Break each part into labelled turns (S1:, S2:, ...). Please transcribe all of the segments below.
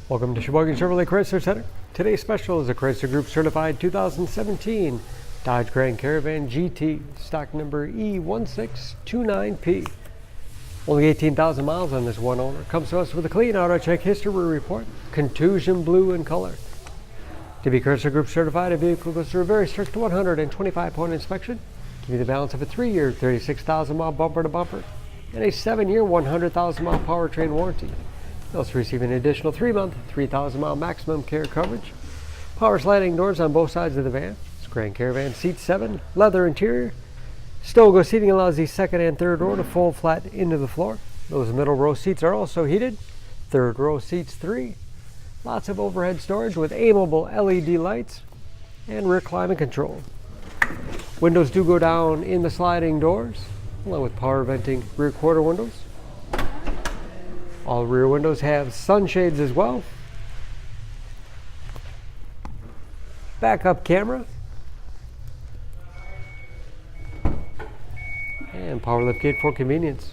S1: Welcome to Sheboygan Chevrolet Chrysler Center. Today's special is a Chrysler Group certified 2017 Dodge Grand Caravan GT, stock number E1629P. Only 18,000 miles on this one owner. Comes to us with a clean auto check history report, Contusion Blue in color. To be Chrysler Group certified, a vehicle goes through a very strict 125-point inspection. Give you the balance of a 3-year, 36,000-mile bumper-to-bumper and a 7-year, 100,000-mile powertrain warranty. You'll also receive an additional 3-month, 3,000-mile maximum care coverage. Power sliding doors on both sides of the van. It's Grand Caravan seat 7, leather interior. Stow-go seating allows the second and third row to fold flat into the floor. Those middle row seats are also heated. Third row seats 3. Lots of overhead storage with aimable LED lights and rear climate control. Windows do go down in the sliding doors, along with power venting rear quarter windows. All rear windows have sunshades as well. Backup camera. And power liftgate for convenience.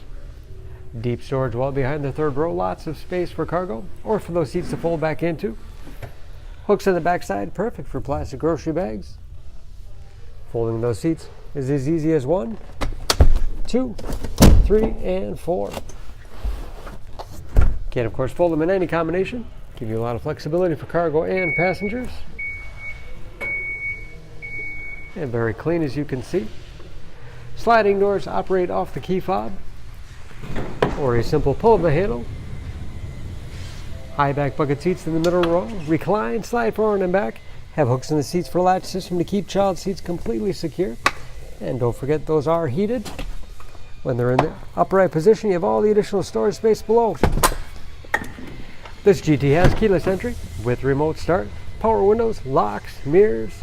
S1: Deep storage well behind the third row. Lots of space for cargo or for those seats to fold back into. Hooks on the backside, perfect for plastic grocery bags. Folding those seats is as easy as 1, 2, 3, and 4. Can of course fold them in any combination. Give you a lot of flexibility for cargo and passengers. And very clean, as you can see. Sliding doors operate off the key fob or a simple pull of the handle. High back bucket seats in the middle row. Recline, slide forward and back. Have hooks in the seats for latch system to keep child seats completely secure. And don't forget, those are heated. When they're in the upright position, you have all the additional storage space below. This GT has keyless entry with remote start, power windows, locks, mirrors,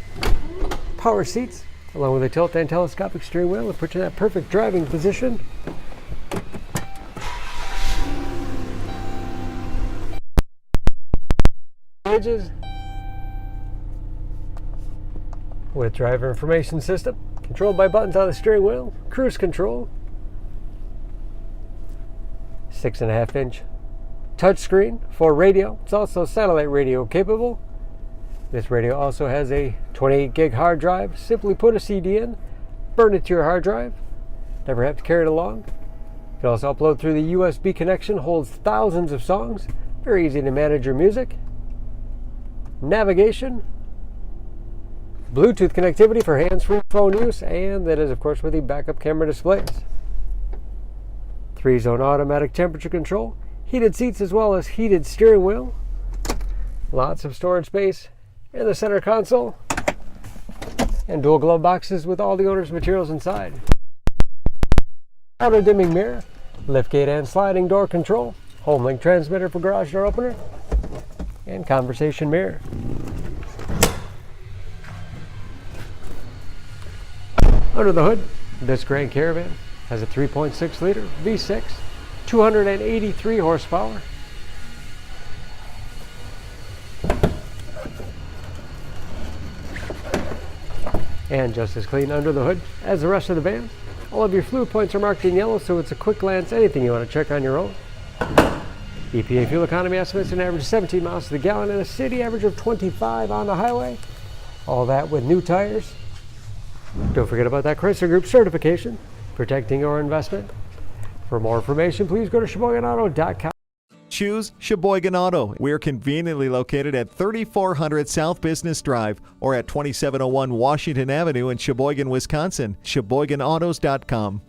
S1: power seats, along with a tilt and telescopic steering wheel to put you in that perfect driving position. Edges with driver information system, controlled by buttons on the steering wheel, cruise control, 6.5-inch touchscreen for radio. It's also satellite radio capable. This radio also has a 28 gig hard drive. Simply put a CD in, burn it to your hard drive. Never have to carry it along. You can also upload through the USB connection. Holds thousands of songs. Very easy to manage your music. Navigation. Bluetooth connectivity for hands-free phone use, and that is of course with the backup camera displays. 3-zone automatic temperature control. Heated seats as well as heated steering wheel. Lots of storage space in the center console. And dual glove boxes with all the owner's materials inside. Auto dimming mirror. Liftgate and sliding door control. Home link transmitter for garage door opener. And conversation mirror. Under the hood, this Grand Caravan has a 3.6 liter V6. 283 horsepower. And just as clean under the hood as the rest of the van. All of your fluid points are marked in yellow, so it's a quick glance anything you want to check on your own. EPA fuel economy estimates an average of 17 miles to the gallon and a city average of 25 on the highway. All that with new tires. Don't forget about that Chrysler Group certification, protecting your investment. For more information, please go to SheboyganAuto.com.
S2: Choose Sheboygan Auto. We're conveniently located at 3400 South Business Drive or at 2701 Washington Avenue in Sheboygan, Wisconsin. SheboyganAutos.com.